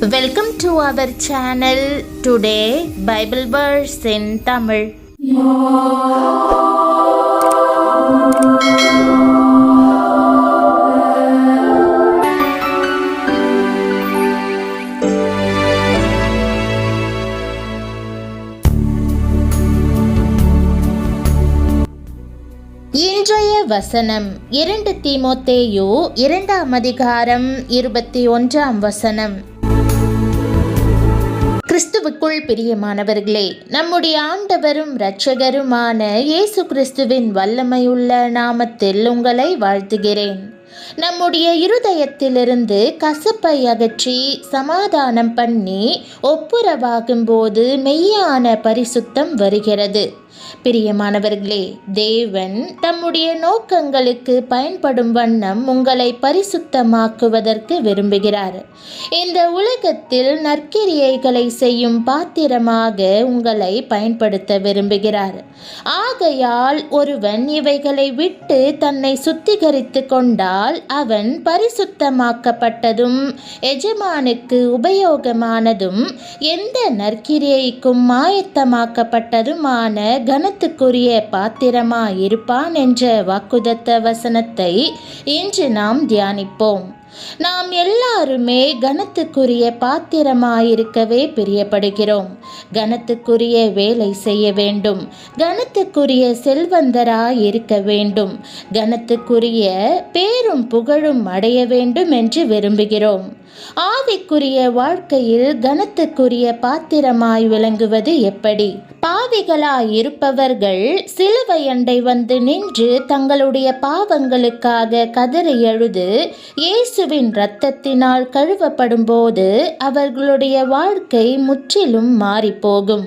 Welcome to our channel. Today Bible verse in Tamil. இன்றைய வசனம் 2 தீமோத்தேயு 2ஆம் அதிகாரம் 21ஆம் வசனம். கிறிஸ்துவுக்குள் பிரியமானவர்களே, நம்முடைய ஆண்டவரும் இரட்சகருமான இயேசு கிறிஸ்துவின் வல்லமையுள்ள நாமத்தில் உங்களை வாழ்த்துகிறேன். நம்முடைய இருதயத்திலிருந்து கசப்பை அகற்றி சமாதானம் பண்ணி ஒப்புரவாகும் போது மெய்யான பரிசுத்தம் வருகிறது. பிரியமானவர்களே, தேவன் தம்முடைய நோக்கங்களுக்கு பயன்படும் வண்ணம் உங்களை பரிசுத்தமாக்குவதற்கு விரும்புகிறார். இந்த உலகத்தில் நற்கிரியைகளை செய்யும் பாத்திரமாக உங்களை பயன்படுத்த விரும்புகிறார். ஆகையால் ஒருவன் இவைகளை விட்டு தன்னை சுத்திகரித்து கொண்டால் அவன் பரிசுத்தமாக்கப்பட்டதும் எஜமானுக்கு உபயோகமானதும் எந்த நற்கிரியைக்கும் ஆயத்தமாக்கப்பட்டதுமான கனத்துக்குரிய பாத்திரமாயிருப்பான் என்ற வாக்குதத்த வசனத்தை இன்று நாம் தியானிப்போம். நாம் எல்லாருமே கனத்துக்குரிய பாத்திரமாயிருக்கவே பிரியப்படுகிறோம். கனத்துக்குரிய வேலை செய்ய வேண்டும், கனத்துக்குரிய செல்வந்தராய் இருக்க வேண்டும், கனத்துக்குரிய பேரும் புகழும் அடைய வேண்டும் என்று விரும்புகிறோம். ஆவிக்குரிய வாழ்க்கையில் கனத்துக்குரிய பாத்திரமாய் விளங்குவது எப்படி? பாவிகளாய் இருப்பவர்கள் சிலுவை அண்டை வந்து நின்று தங்களுடைய பாவங்களுக்காக கதறி எழுது இயேசுவின் இரத்தத்தினால் கழுவப்படும் போது அவர்களுடைய வாழ்க்கை முற்றிலும் மாறிப்போகும்.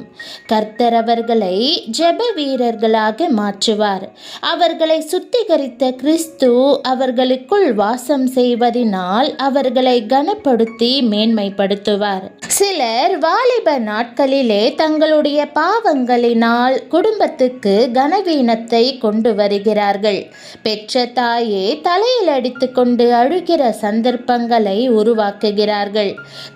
கர்த்தர் அவர்களை ஜெப வீரர்களாக மாற்றுவார். அவர்களை சுத்திகரித்த கிறிஸ்து அவர்களுக்குள் வாசம் செய்வதினால் அவர்களை கனப்படுத்தி மேன்மைப்படுத்துவார். சிலர் வாலிப நாட்களிலே தங்களுடைய பாவங்களினால் குடும்பத்துக்கு கனவீனத்தை கொண்டு வருகிறார்கள். பெற்ற தாயே தலையில் அடித்து கொண்டு அழுகிற சந்தர்ப்பங்களை உருவாக்குகிறார்கள்.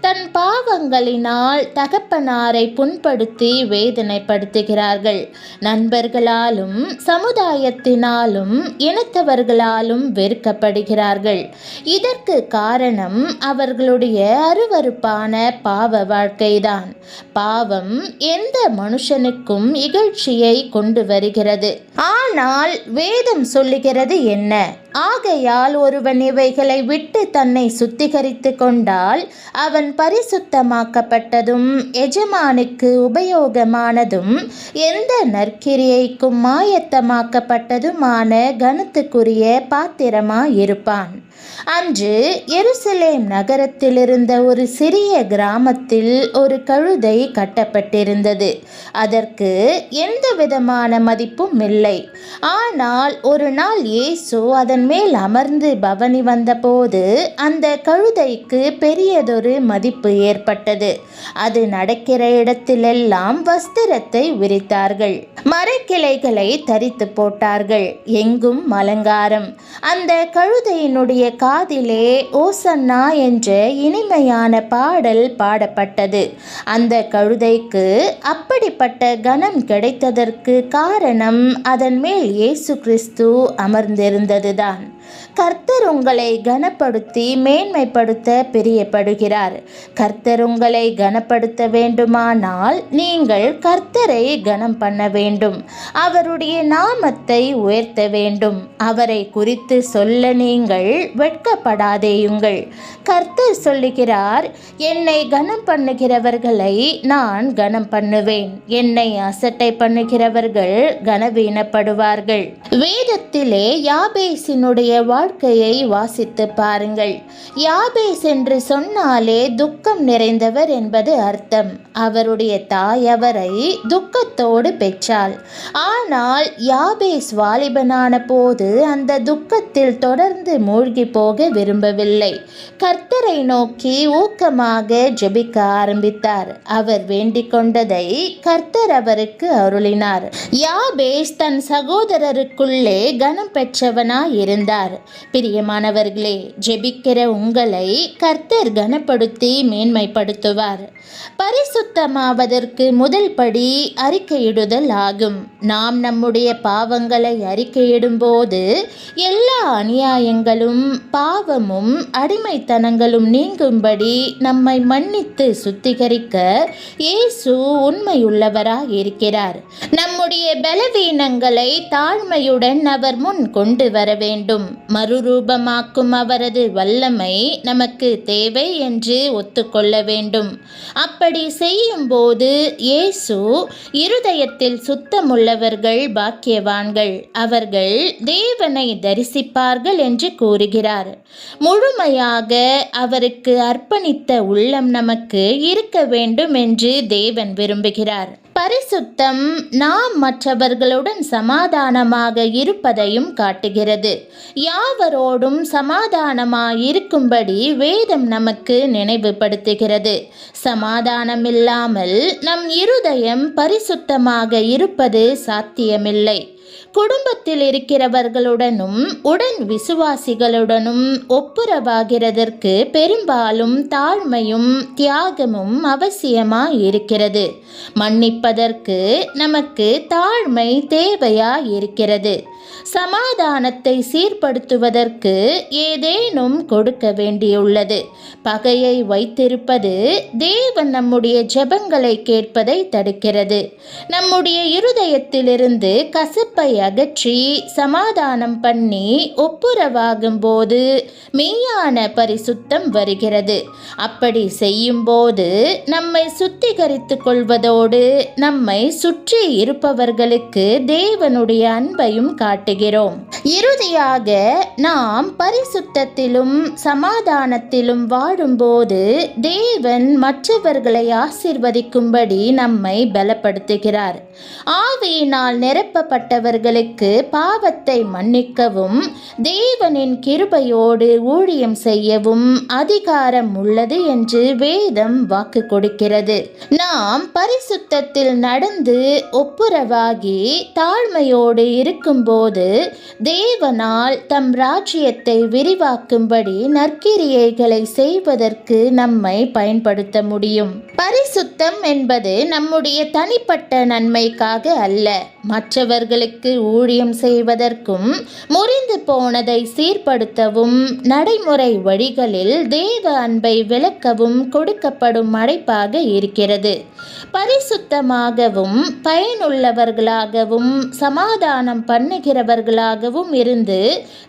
தன் பாவங்களினால் தகப்பனாரை புண்படுத்தி வேதனைப்படுத்துகிறார்கள். நண்பர்களாலும் சமுதாயத்தினாலும் இனத்தவர்களாலும் வெறுக்கப்படுகிறார்கள். இதற்கு காரணம் அவர்களுடைய அருவருப்பான பாவ வாழ்க்கைதான். பாவம் எந்த மனுஷனுக்கும் இகழ்ச்சியை கொண்டு வருகிறது. ஆனால் வேதம் சொல்லுகிறது என்ன? ஆகையால் ஒருவன் இவைகளை விட்டு தன்னை சுத்திகரித்து கொண்டால் அவன் பரிசுத்தமாக்கப்பட்டதும் எஜமானுக்கு உபயோகமானதும் எந்த நற்கிரியைக்கும் ஆயத்தமாக்கப்பட்டதுமான கனத்துக்குரிய பாத்திரமாயிருப்பான். அன்று எருசலேம் நகரத்தில் இருந்த ஒரு சிறிய கிராமத்தில் ஒரு கழுதை கட்டப்பட்டிருந்தது. அதற்கு எந்த விதமான மதிப்பும் இல்லை. ஆனால் ஒரு நாள் இயேசு அதன் மேல் அமர்ந்து பவனி வந்தபோது அந்த கழுதைக்கு பெரியதொரு மதிப்பு ஏற்பட்டது. அது நடக்கிற இடத்திலெல்லாம் வஸ்திரத்தை விரித்தார்கள், மரக்கிளைகளை தரித்து போட்டார்கள், எங்கும் அலங்காரம். அந்த கழுதையினுடைய காதிலே ஓசன்னா என்ற இனிமையான பாடல் பாடப்பட்டது. அந்த கழுதைக்கு அப்படிப்பட்ட கனம் கிடைத்ததற்கு காரணம் அதன் மேல் இயேசு கிறிஸ்து அமர்ந்திருந்ததுதான். கர்த்தர் உங்களை கனப்படுத்தி மேன்மைப்படுத்த பிரியப்படுகிறார். கர்த்தர் உங்களை கனப்படுத்த வேண்டுமானால் நீங்கள் கர்த்தரை கனம் பண்ண வேண்டும். அவருடைய நாமத்தை உயர்த்த வேண்டும். அவரை குறித்து சொல்ல நீங்கள் வெட்கப்படாதேயுங்கள். கர்த்தர் சொல்லுகிறார், என்னை கனம் பண்ணுகிறவர்களை நான் கனம் பண்ணுவேன், என்னை அசட்டை பண்ணுகிறவர்கள் கனவீனப்படுவார்கள். வேதத்திலே யாபேசினுடைய வாழ்க்கையை வாசித்து பாருங்கள். யாபேஸ் என்று சொன்னாலே துக்கம் நிறைந்தவர் என்பது அர்த்தம். அவருடைய தாய் அவரை துக்கத்தோடு பெற்றாள். ஆனால் யாபேஸ் வாலிபனான போது அந்த துக்கத்தில் தொடர்ந்து மூழ்கி போக விரும்பவில்லை. கர்த்தரை நோக்கி ஊக்கமாக ஜெபிக்க ஆரம்பித்தார். அவர் வேண்டிக் கொண்டதை கர்த்தர் அவருக்கு அருளினார். யாபேஸ் தன் சகோதரருக்குள்ளே கனம் பெற்றவனாய் இருந்தார். செய்வார். பிரியமானவர்களே, ஜெபிக்கிற உங்களை கர்த்தர் கனப்படுத்தி மேன்மைப்படுத்துவார். பரிசுத்தமாவதற்கு முதல் படி அறிக்கையிடுதல் ஆகும். நாம் நம்முடைய பாவங்களை அறிக்கையிடும்போது எல்லா அநியாயங்களும் பாவமும் அடிமைத்தனங்களும் நீங்கும்படி நம்மை மன்னித்து சுத்திகரிக்க இயேசு உண்மையுள்ளவராய் இருக்கிறார். நம்முடைய பலவீனங்களை தாழ்மையுடன் அவர் முன் கொண்டு வர வேண்டும். மறுரூபமாக்கும் அவரது வல்லமை நமக்கு தேவை என்று ஒத்துக்கொள்ள வேண்டும். அப்படி செய்யும் போது இயேசு இருதயத்தில் சுத்தமுள்ளவர்கள் பாக்கியவான்கள், அவர்கள் தேவனை தரிசிப்பார்கள் என்று கூறுகிறார். முழுமையாக அவருக்கு அர்ப்பணித்த உள்ளம் நமக்கு இருக்க வேண்டும் என்று தேவன் விரும்புகிறார். பரிசுத்தம் நாம் மற்றவர்களுடன் சமாதானமாக இருப்பதையும் காட்டுகிறது. யாவரோடும் சமாதானமாயிருக்கும்படி வேதம் நமக்கு நினைவுபடுத்துகிறது. சமாதானமில்லாமல் நம் இருதயம் பரிசுத்தமாக இருப்பது சாத்தியமில்லை. குடும்பத்தில் இருக்கிறவர்களுடனும் உடன் விசுவாசிகளுடனும் ஒப்புரவாகிறதற்கு பெரும்பாலும் தாழ்மையும் தியாகமும் அவசியமாய் இருக்கிறது. மன்னிப்பதற்கு நமக்கு தாழ்மை தேவையாய் இருக்கிறது. சமாதானத்தை சீர்படுத்துவதற்கு ஏதேனும் கொடுக்க வேண்டியுள்ளது. பகையை வைத்திருப்பது தேவன் நம்முடைய ஜெபங்களை கேட்பதை தடுக்கிறது. நம்முடைய இருதயத்திலிருந்து கசப்பை அகற்றி சமாதானம் பண்ணி ஒப்புரவாகும் போது மெய்யான பரிசுத்தம் வருகிறது. அப்படி செய்யும் போது நம்மை சுத்திகரித்து கொள்வதோடு நம்மை சுற்றி இருப்பவர்களுக்கு தேவனுடைய அன்பையும் காட்டுகிறோம். இறுதியாக நாம் பரிசுத்தத்திலும் சமாதானத்திலும் வாழும்போது தேவன் மற்றவர்களை ஆசீர்வதிக்கும்படி நம்மை பலப்படுத்துகிறார். ஆவியினால் நிரப்பப்பட்டவர்களுக்கு பாவத்தை மன்னிக்கவும் தேவனின் கிருபையோடு ஊழியம் செய்யவும் அதிகாரம் உள்ளது என்று வேதம் வாக்கு கொடுக்கிறது. நாம் பரிசுத்தத்தில் நடந்து ஒப்புரவாகி தாழ்மையோடு இருக்கும்போது தேவனால் தம் ராஜ்யத்தை விரிவாக்கும்படி நற்கிரியைகளை செய்வதற்கு நம்மை பயன்படுத்த முடியும். பரிசுத்தம் என்பது நம்முடைய தனிப்பட்ட நன்மைக்காக அல்ல, மற்றவர்களுக்கு ஊழியம் செய்வதற்கும் முறிந்து போனதை சீர்படுத்தவும் நடைமுறை வழிகளில் தேவ அன்பை விளக்கவும் கொடுக்கப்படும் அழைப்பாக இருக்கிறது. பரிசுத்தமாகவும் பயனுள்ளவர்களாகவும் சமாதானம் பண்ணுகிறவர்களாகவும் இருந்து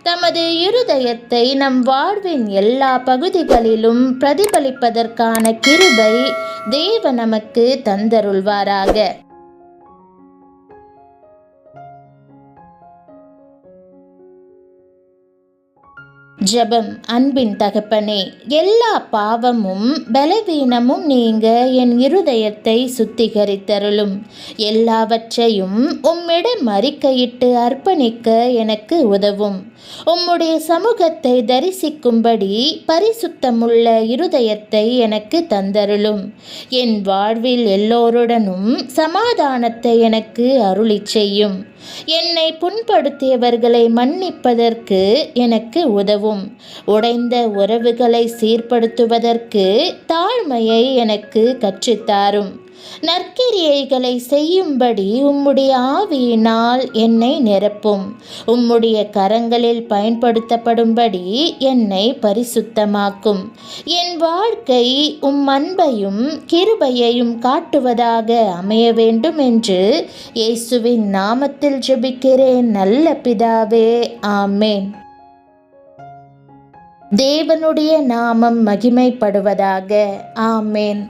தமது இருதயத்தை நம் வாழ்வின் எல்லா பகுதிகளிலும் பிரதிபலிப்பதற்கான கிருபை தேவ நமக்கு தந்தருள்வாராக. ஜெபம். அன்பின் தகப்பனே, எல்லா பாவமும் பலவீனமும் நீங்க என் இருதயத்தை சுத்திகரித்தருளும். எல்லாவற்றையும் உம்மிடம் அறிக்கையிட்டு அர்ப்பணிக்க எனக்கு உதவும். உம்முடைய சமூகத்தை தரிசிக்கும்படி பரிசுத்தமுள்ள இருதயத்தை எனக்கு தந்தருளும். என் வாழ்வில் எல்லோருடனும் சமாதானத்தை எனக்கு அருளிச் செய்யும். என்னை புண்படுத்தியவர்களை மன்னிப்பதற்கு எனக்கு உதவும். உடைந்த உறவுகளை சீர்படுத்துவதற்கு தாழ்மையை எனக்கு கற்றுத்தாரும். நற்கிரியைகளை செய்யும்படி உம்முடைய ஆவியினால் என்னை நிரப்பும். உம்முடைய கரங்களில் பயன்படுத்தப்படும்படி என்னை பரிசுத்தமாக்கும். என் வாழ்க்கை உம் அன்பையும் கிருபையையும் காட்டுவதாக அமைய வேண்டும் என்று இயேசுவின் நாமத்தில் ஜெபிக்கிறேன் நல்ல பிதாவே, ஆமேன். தேவனுடைய நாமம் மகிமைப்படுவதாக. ஆமேன்.